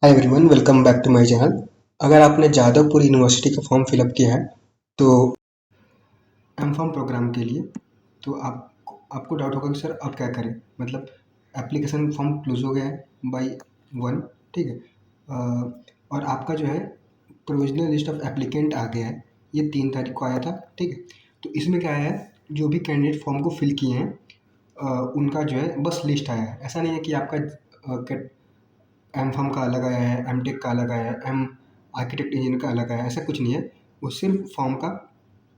Hi everyone, welcome back to my channel. अगर आपने Jadavpur university का फॉर्म फिलअप किया है तो एम फॉर्म प्रोग्राम के लिए, तो आपको डाउट होगा कि सर अब क्या करें। मतलब एप्लीकेशन फॉर्म क्लोज हो गया है बाई 1, ठीक है। और आपका जो है प्रोविजनल लिस्ट ऑफ एप्लीकेंट आ गया है, ये 3 तारीख को आया था, ठीक है। तो इसमें क्या है, जो भी कैंडिडेट फॉर्म को फिल किए हैं उनका जो है बस लिस्ट आया है। ऐसा नहीं है कि आपका एम फार्म का अलग आया है, एम टेक का अलग आया है, एम आर्किटेक्ट इंजीनियर का अलग आया है, ऐसा कुछ नहीं है। वो सिर्फ फॉर्म का,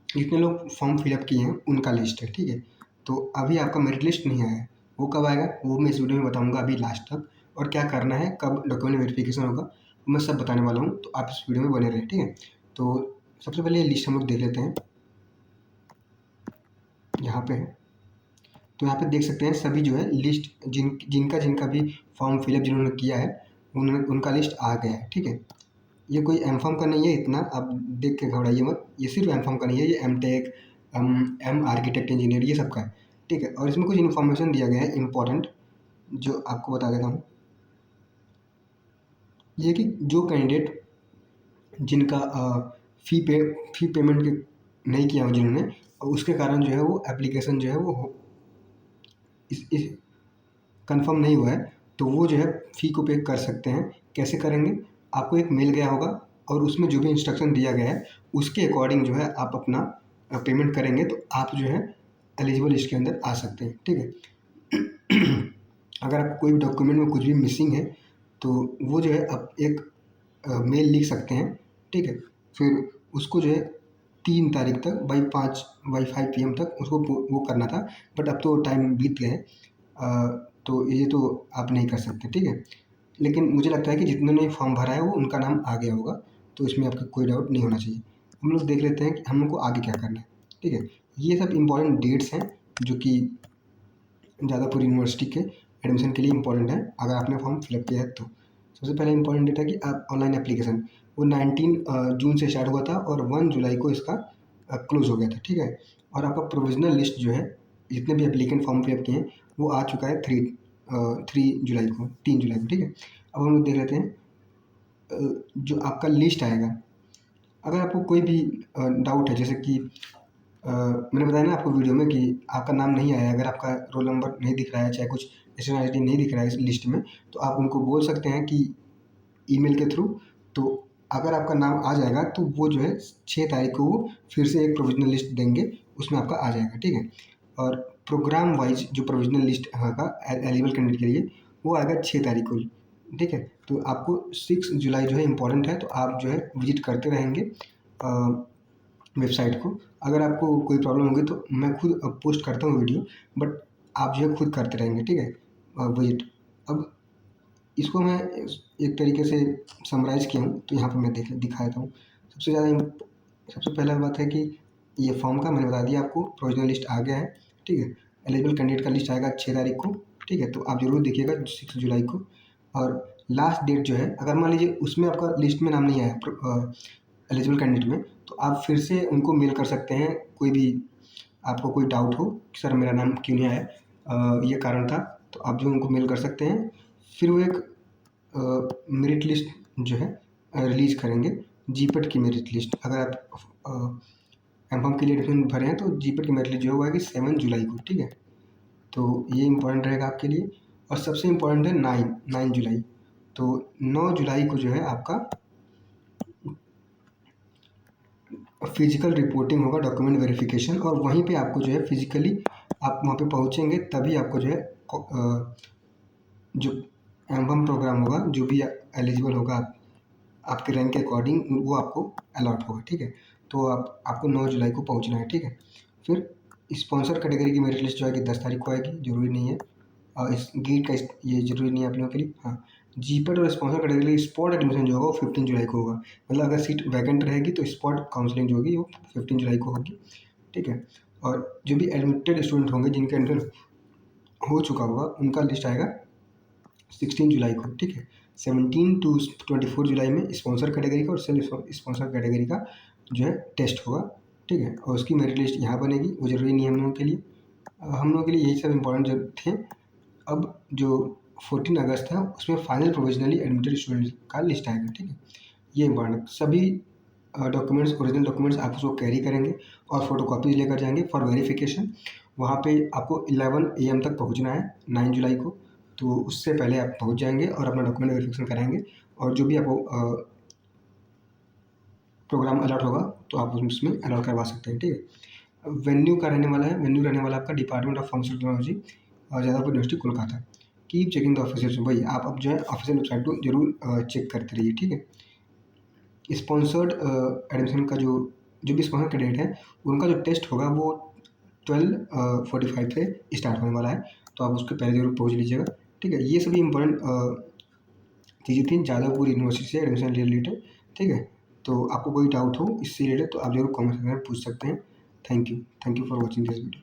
जितने लोग फॉर्म फिलअप किए हैं उनका लिस्ट है, ठीक है। तो अभी आपका मेरिट लिस्ट नहीं आया है, वो कब आएगा वो मैं इस वीडियो में बताऊंगा अभी लास्ट तक। और क्या करना है, कब डॉक्यूमेंट वेरिफिकेशन होगा, वो मैं सब बताने वाला हूँ, तो आप इस वीडियो में बने रहें, ठीक है। तो सबसे पहले ये लिस्ट हम लोग देख लेते हैं, यहाँ पे है। तो यहाँ पे देख सकते हैं सभी जो है लिस्ट, जिनका जिनका भी फॉर्म फिलअप जिन्होंने किया है उनका लिस्ट आ गया है, ठीक है। ये कोई एम फार्म का नहीं है, इतना आप देख के घबराइए मत। ये सिर्फ एम फार्म का नहीं है, ये M tech, M architect engineer, ये सब का है, ठीक है। और इसमें कुछ इन्फॉर्मेशन दिया गया है इंपॉर्टेंट, जो आपको बता देता हूँ। ये कि जो कैंडिडेट जिनका फ़ी पेमेंट नहीं किया हो जिन्होंने, और उसके कारण जो है वो एप्लीकेशन जो है वो इस कंफर्म नहीं हुआ है, तो वो जो है फ़ी को पे कर सकते हैं। कैसे करेंगे, आपको एक मेल गया होगा और उसमें जो भी इंस्ट्रक्शन दिया गया है उसके अकॉर्डिंग जो है आप अपना पेमेंट करेंगे, तो आप जो है एलिजिबल लिस्ट के अंदर आ सकते हैं, ठीक है। अगर आप कोई भी डॉक्यूमेंट में कुछ भी मिसिंग है तो वो जो है आप एक मेल लिख सकते हैं, ठीक है। फिर उसको जो है 3 तारीख तक बाई 5 PM तक उसको वो करना था, बट अब तो टाइम बीत गया है। तो ये तो आप नहीं कर सकते, ठीक है। लेकिन मुझे लगता है कि जितने ने फॉर्म भरा है वो उनका नाम आ गया होगा, तो इसमें आपका कोई डाउट नहीं होना चाहिए। हम लोग देख लेते हैं कि हम लोग को आगे क्या करना है, ठीक है। ये सब इम्पोर्टेंट डेट्स हैं जो कि जादवपुर यूनिवर्सिटी के एडमिशन के लिए इम्पोर्टेंट है, अगर आपने फॉर्म फिलअप किया है तो। सबसे पहले इम्पोर्टेंट डेट है कि आप ऑनलाइन एप्लीकेशन, वो 19 जून से स्टार्ट हुआ था और 1 जुलाई को इसका क्लोज हो गया था, ठीक है। और आपका प्रोविजनल लिस्ट जो है, जितने भी एप्लीकेंट फॉर्म फिलअप किए हैं वो आ चुका है 3 जुलाई को, 3 जुलाई को, ठीक है। अब हम लोग देख लेते हैं जो आपका लिस्ट आएगा। अगर आपको कोई भी डाउट है, जैसे कि मैंने बताया ना आपको वीडियो में कि आपका नाम नहीं आया है, अगर आपका रोल नंबर नहीं दिख रहा है, चाहे कुछ स्टूडेंट आईडी नहीं दिख रहा है इस लिस्ट में, तो आप उनको बोल सकते हैं कि ईमेल के थ्रू। तो अगर आपका नाम आ जाएगा तो वो जो है 6 तारीख को वो फिर से एक प्रोविजनल लिस्ट देंगे, उसमें आपका आ जाएगा, ठीक है। और प्रोग्राम वाइज जो प्रोविजनल लिस्ट होगा एलिजिबल कैंडिडेट के लिए, वो आएगा 6 तारीख को, ठीक है। तो आपको 6 जुलाई जो है इम्पोर्टेंट है, तो आप जो है विजिट करते रहेंगे वेबसाइट को। अगर आपको कोई प्रॉब्लम होगी तो मैं खुद पोस्ट करता हूँ वीडियो, बट आप जो है खुद करते रहेंगे, ठीक है, विजिट। अब इसको मैं एक तरीके से समराइज़ किया हूँ, तो यहाँ पे मैं दिखा देता हूँ। सबसे पहला बात है कि ये फॉर्म का मैंने बता दिया आपको, प्रोविजनल लिस्ट आ गया है, ठीक है। एलिजिबल कैंडिडेट का लिस्ट आएगा 6 तारीख को, ठीक है। तो आप ज़रूर देखिएगा 6 जुलाई को। और लास्ट डेट जो है, अगर मान लीजिए उसमें आपका लिस्ट में नाम नहीं आया एलिजिबल कैंडिडेट में, तो आप फिर से उनको मेल कर सकते हैं। कोई भी आपको कोई डाउट हो कि सर मेरा नाम क्यों नहीं आया, ये कारण था, तो आप जो उनको मेल कर सकते हैं। फिर वो एक मेरिट लिस्ट जो है रिलीज़ करेंगे, जीपेट की मेरिट लिस्ट। अगर आप एम के लिए एडमिशन भरे हैं तो जीपेट की मेरिट लिस्ट जो है कि 7 जुलाई को, ठीक है। तो ये इम्पोर्टेंट रहेगा आपके लिए। और सबसे इम्पोर्टेंट है 9 जुलाई। तो 9 जुलाई को जो है आपका फिजिकल रिपोर्टिंग होगा, डॉक्यूमेंट वेरिफिकेशन, और वहीं पे आपको जो है फिजिकली आप वहाँ पे पहुँचेंगे, तभी आपको जो है जो एम प्रोग्राम होगा, जो भी एलिजिबल होगा आपके रैंक के अकॉर्डिंग, वो आपको अलॉट होगा, ठीक है। तो आपको 9 जुलाई को पहुँचना है, ठीक है। फिर स्पॉन्सर कैटेगरी की मेरिट लिस्ट जो है कि 10 तारीख को आएगी, ज़रूरी नहीं है। और इस गेट का ये ज़रूरी नहीं है आप लोगों के लिए। हाँ, जीपेट और स्पॉन्सर कैटेगरी स्पॉट एडमिशन जो होगा वो 15 जुलाई को होगा। मतलब अगर सीट वैकेंट रहेगी तो स्पॉट काउंसलिंग जो होगी वो 15 जुलाई को होगी, ठीक है। और जो भी एडमिटेड स्टूडेंट होंगे जिनका एंटर हो चुका होगा उनका लिस्ट आएगा 16 जुलाई को, ठीक है। 17 to 24 जुलाई में स्पॉन्सर कैटेगरी का और सेल्फ स्पॉन्सर कैटेगरी का जो है टेस्ट होगा, ठीक है। और उसकी मेरिट लिस्ट यहाँ बनेगी, वो ज़रूरी नहीं है हम लोगों के लिए। हम लोगों के लिए यही सब इम्पोर्टेंट जो थे। अब जो 14 अगस्त है, उसमें फाइनल प्रोविजनली एडमिटेड स्टूडेंट का लिस्ट आएगा, ठीक है। ये इम्पॉर्टेंट सभी डॉक्यूमेंट्स, ओरिजिनल डॉक्यूमेंट्स आप उसको कैरी करेंगे और फोटोकॉपीज लेकर जाएंगे फॉर वेरिफिकेशन। वहाँ पे आपको 11 AM तक पहुँचना है 9 जुलाई को, तो उससे पहले आप पहुँच जाएंगे और अपना डॉक्यूमेंट वेरिफिकेशन कराएंगे, और जो भी आपको प्रोग्राम अलॉट होगा तो आप उसमें अलॉट करवा सकते हैं, ठीक है। वेन्यू का रहने वाला है, वेन्यू रहने वाला है आपका डिपार्टमेंट ऑफ फार्मेसी टेक्नोलॉजी और Jadavpur university Kolkata. Keep checking the official, वही आप अब जो है ऑफिशियल वेबसाइट को जरूर चेक करते रहिए, ठीक है। स्पॉन्सर्ड एडमिशन का जो भी स्पॉन्सर कैंडिडेट है उनका जो टेस्ट होगा वो 12:45 से स्टार्ट होने वाला है, तो आप उसके पहले जरूर पहुँच लीजिएगा, ठीक है। ये सभी इंपॉर्टेंट चीज़ें थी जादवपुर यूनिवर्सिटी से एडमिशन रिलेटेड, ठीक है। तो आपको कोई डाउट हो इससे रिलेटेड तो आप जरूर कमेंट सेक्शन में पूछ सकते हैं। Thank you for watching this video.